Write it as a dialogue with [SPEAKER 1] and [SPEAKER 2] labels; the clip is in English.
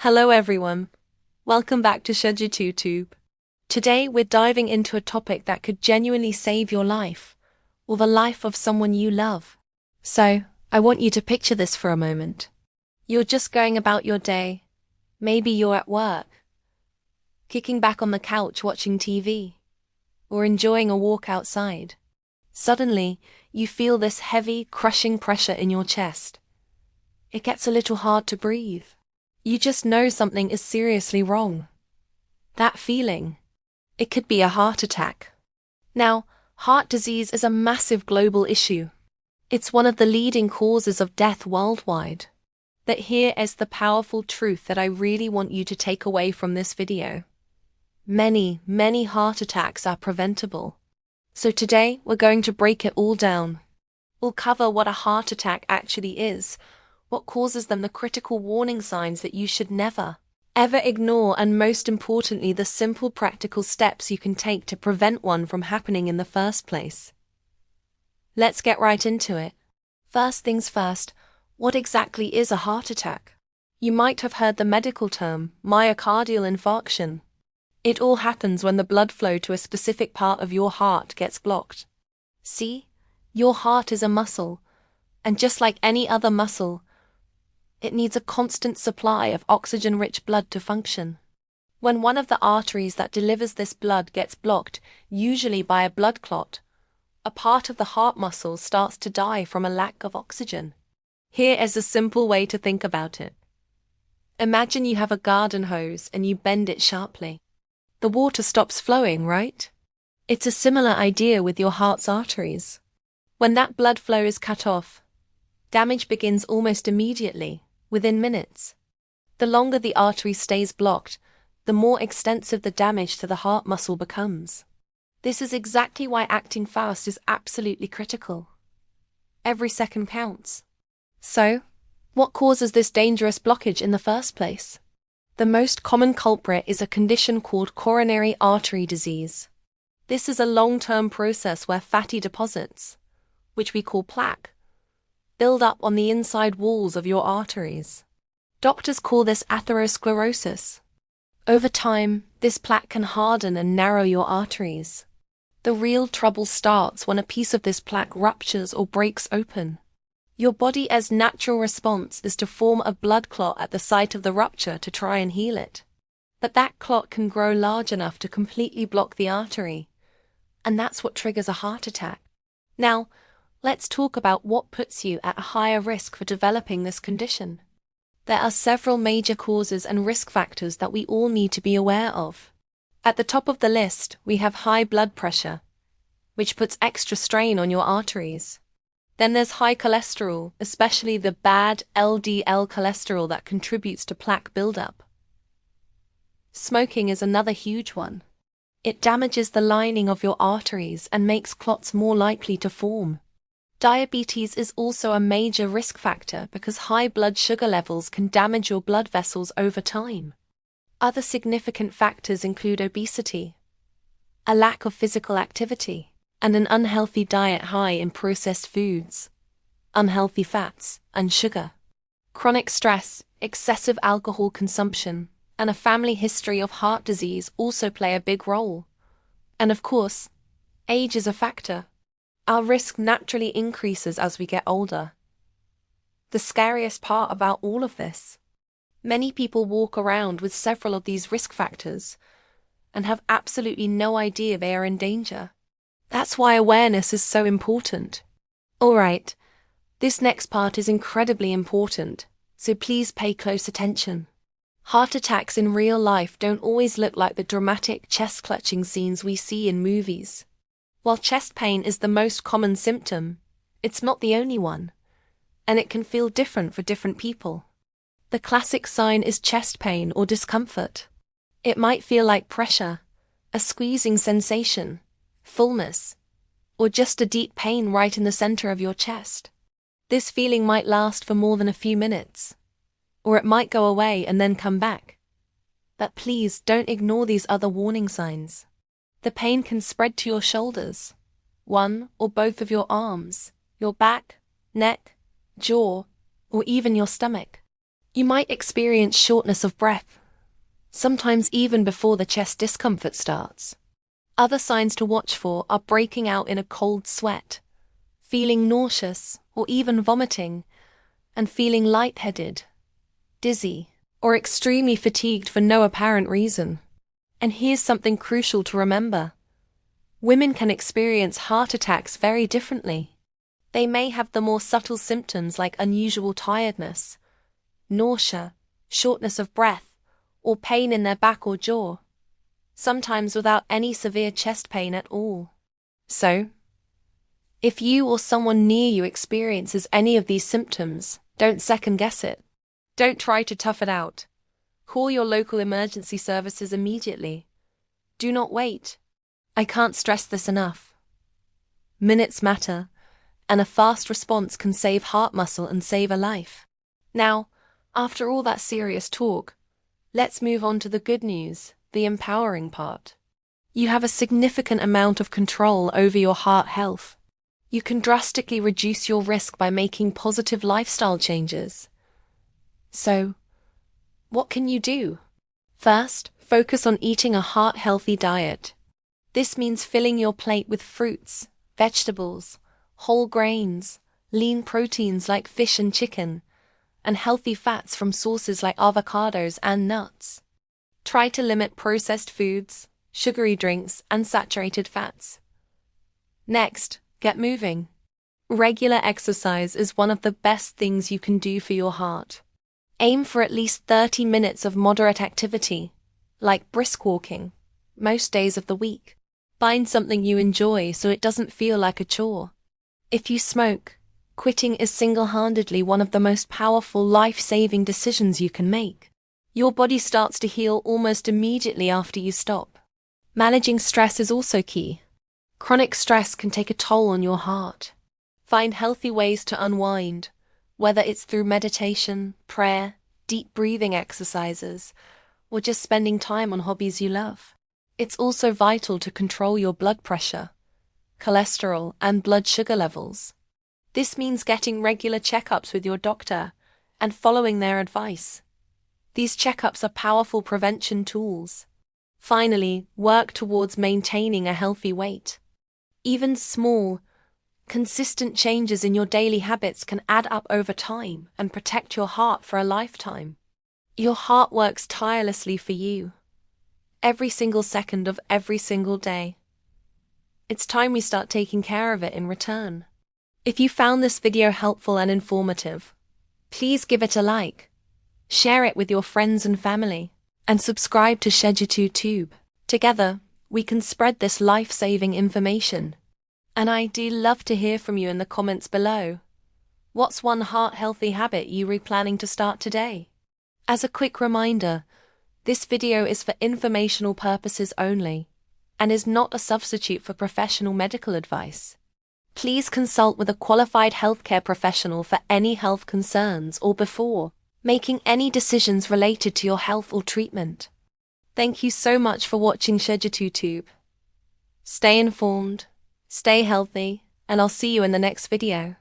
[SPEAKER 1] Hello everyone. Welcome back to Shegitu Tube. Today we're diving into a topic that could genuinely save your life, or the life of someone you love. So, I want you to picture this for a moment. You're just going about your day. Maybe you're at work, kicking back on the couch watching TV, or enjoying a walk outside. Suddenly, you feel this heavy, crushing pressure in your chest. It gets a little hard to breathe. You just know something is seriously wrong. That feeling, it could be a heart attack. Now, heart disease is a massive global issue. It's one of the leading causes of death worldwide. But here is the powerful truth that I really want you to take away from this video. Many, many heart attacks are preventable. So today, we're going to break it all down. We'll cover what a heart attack actually is, what causes them, the critical warning signs that you should never, ever ignore, and most importantly, the simple practical steps you can take to prevent one from happening in the first place. Let's get right into it. First things first, what exactly is a heart attack? You might have heard the medical term, myocardial infarction. It all happens when the blood flow to a specific part of your heart gets blocked. See, your heart is a muscle, and just like any other muscle, it needs a constant supply of oxygen-rich blood to function. When one of the arteries that delivers this blood gets blocked, usually by a blood clot, a part of the heart muscle starts to die from a lack of oxygen. Here is a simple way to think about it. Imagine you have a garden hose and you bend it sharply. The water stops flowing, right? It's a similar idea with your heart's arteries. When that blood flow is cut off, damage begins almost immediately, within minutes. The longer the artery stays blocked, the more extensive the damage to the heart muscle becomes. This is exactly why acting fast is absolutely critical. Every second counts. So, what causes this dangerous blockage in the first place? The most common culprit is a condition called coronary artery disease. This is a long-term process where fatty deposits, which we call plaque, build up on the inside walls of your arteries. Doctors call this atherosclerosis. Over time, this plaque can harden and narrow your arteries. The real trouble starts when a piece of this plaque ruptures or breaks open. Your body's natural response is to form a blood clot at the site of the rupture to try and heal it. But that clot can grow large enough to completely block the artery, and that's what triggers a heart attack. Now, let's talk about what puts you at a higher risk for developing this condition. There are several major causes and risk factors that we all need to be aware of. At the top of the list, we have high blood pressure, which puts extra strain on your arteries. Then there's high cholesterol, especially the bad LDL cholesterol that contributes to plaque buildup. Smoking is another huge one. It damages the lining of your arteries and makes clots more likely to form. Diabetes is also a major risk factor because high blood sugar levels can damage your blood vessels over time. Other significant factors include obesity, a lack of physical activity, and an unhealthy diet high in processed foods, unhealthy fats, and sugar. Chronic stress, excessive alcohol consumption, and a family history of heart disease also play a big role. And of course, age is a factor. Our risk naturally increases as we get older. The scariest part about all of this, many people walk around with several of these risk factors and have absolutely no idea they are in danger. That's why awareness is so important. Alright, this next part is incredibly important, so please pay close attention. Heart attacks in real life don't always look like the dramatic chest-clutching scenes we see in movies. While chest pain is the most common symptom, it's not the only one, and it can feel different for different people. The classic sign is chest pain or discomfort. It might feel like pressure, a squeezing sensation, fullness, or just a deep pain right in the center of your chest. This feeling might last for more than a few minutes, or it might go away and then come back. But please don't ignore these other warning signs. The pain can spread to your shoulders, one or both of your arms, your back, neck, jaw, or even your stomach. You might experience shortness of breath, sometimes even before the chest discomfort starts. Other signs to watch for are breaking out in a cold sweat, feeling nauseous or even vomiting, and feeling lightheaded, dizzy, or extremely fatigued for no apparent reason. And here's something crucial to remember. Women can experience heart attacks very differently. They may have the more subtle symptoms like unusual tiredness, nausea, shortness of breath, or pain in their back or jaw, sometimes without any severe chest pain at all. So, if you or someone near you experiences any of these symptoms, don't second guess it. Don't try to tough it out. Call your local emergency services immediately. Do not wait. I can't stress this enough. Minutes matter, and a fast response can save heart muscle and save a life. Now, after all that serious talk, let's move on to the good news, the empowering part. You have a significant amount of control over your heart health. You can drastically reduce your risk by making positive lifestyle changes. So, what can you do? First, focus on eating a heart-healthy diet. This means filling your plate with fruits, vegetables, whole grains, lean proteins like fish and chicken, and healthy fats from sources like avocados and nuts. Try to limit processed foods, sugary drinks, and saturated fats. Next, get moving. Regular exercise is one of the best things you can do for your heart. Aim for at least 30 minutes of moderate activity, like brisk walking, most days of the week. Find something you enjoy so it doesn't feel like a chore. If you smoke, quitting is single-handedly one of the most powerful life-saving decisions you can make. Your body starts to heal almost immediately after you stop. Managing stress is also key. Chronic stress can take a toll on your heart. Find healthy ways to unwind, whether it's through meditation, prayer, deep breathing exercises, or just spending time on hobbies you love. It's also vital to control your blood pressure, cholesterol, and blood sugar levels. This means getting regular checkups with your doctor and following their advice. These checkups are powerful prevention tools. Finally, work towards maintaining a healthy weight. Even small, consistent changes in your daily habits can add up over time and protect your heart for a lifetime. Your heart works tirelessly for you, every single second of every single day. It's time we start taking care of it in return. If you found this video helpful and informative, please give it a like, share it with your friends and family, and subscribe to Shegitu Tube. Together, we can spread this life-saving information. And I do love to hear from you in the comments below. What's one heart-healthy habit you're planning to start today? As a quick reminder, this video is for informational purposes only, and is not a substitute for professional medical advice. Please consult with a qualified healthcare professional for any health concerns or before making any decisions related to your health or treatment. Thank you so much for watching Shegitu Tube. Stay informed, stay healthy, and I'll see you in the next video.